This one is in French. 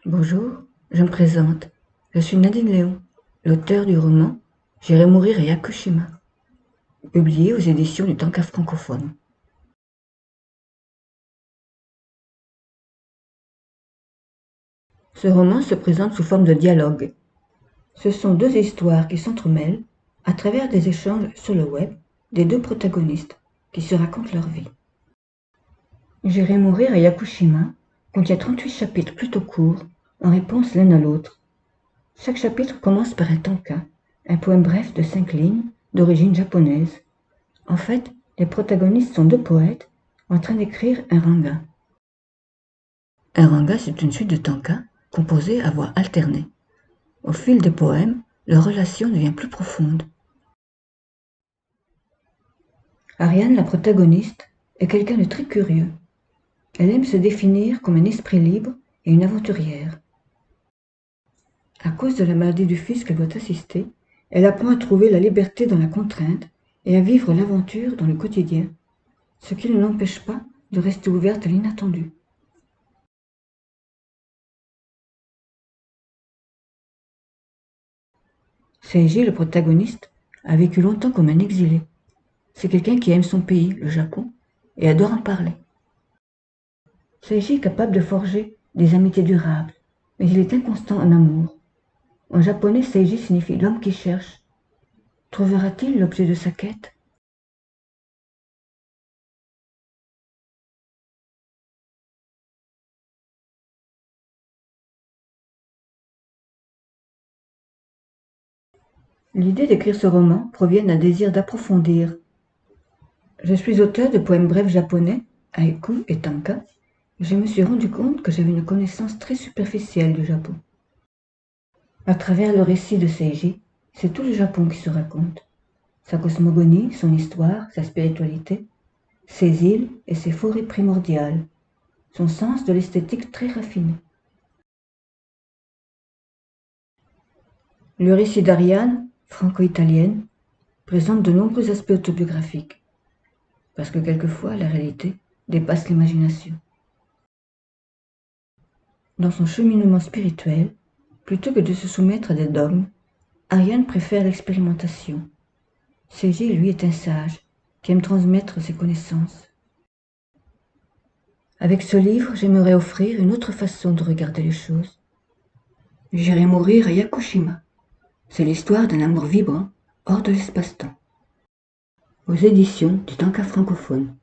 Bonjour, je me présente. Je suis Nadine Léon, l'auteur du roman J'irai mourir à Yakushima, publié aux éditions du Tanka francophone. Ce roman se présente sous forme de dialogue. Ce sont deux histoires qui s'entremêlent à travers des échanges sur le web des deux protagonistes qui se racontent leur vie. J'irai mourir à Yakushima contient 38 chapitres plutôt courts en réponse l'un à l'autre. Chaque chapitre commence par un tanka, un poème bref de 5 lignes d'origine japonaise. En fait, les protagonistes sont deux poètes en train d'écrire un ranga. Un ranga, c'est une suite de tankas composés à voix alternée. Au fil des poèmes, leur relation devient plus profonde. Ariane, la protagoniste, est quelqu'un de très curieux. Elle aime se définir comme un esprit libre et une aventurière. À cause de la maladie du fils qu'elle doit assister, elle apprend à trouver la liberté dans la contrainte et à vivre l'aventure dans le quotidien, ce qui ne l'empêche pas de rester ouverte à l'inattendu. Seiji, le protagoniste, a vécu longtemps comme un exilé. C'est quelqu'un qui aime son pays, le Japon, et adore en parler. Seiji est capable de forger des amitiés durables, mais il est inconstant en amour. En japonais, Seiji signifie l'homme qui cherche. Trouvera-t-il l'objet de sa quête? L'idée d'écrire ce roman provient d'un désir d'approfondir. Je suis auteur de poèmes brefs japonais, haïku et tanka, et je me suis rendu compte que j'avais une connaissance très superficielle du Japon. À travers le récit de Seiji, c'est tout le Japon qui se raconte. Sa cosmogonie, son histoire, sa spiritualité, ses îles et ses forêts primordiales, son sens de l'esthétique très raffiné. Le récit d'Ariane, franco-italienne, présente de nombreux aspects autobiographiques, parce que quelquefois la réalité dépasse l'imagination. Dans son cheminement spirituel, plutôt que de se soumettre à des dogmes, Ariane préfère l'expérimentation. Seiji, lui, est un sage qui aime transmettre ses connaissances. Avec ce livre, j'aimerais offrir une autre façon de regarder les choses. J'irai mourir à Yakushima. C'est l'histoire d'un amour vibrant hors de l'espace-temps. Aux éditions du Tanka francophone.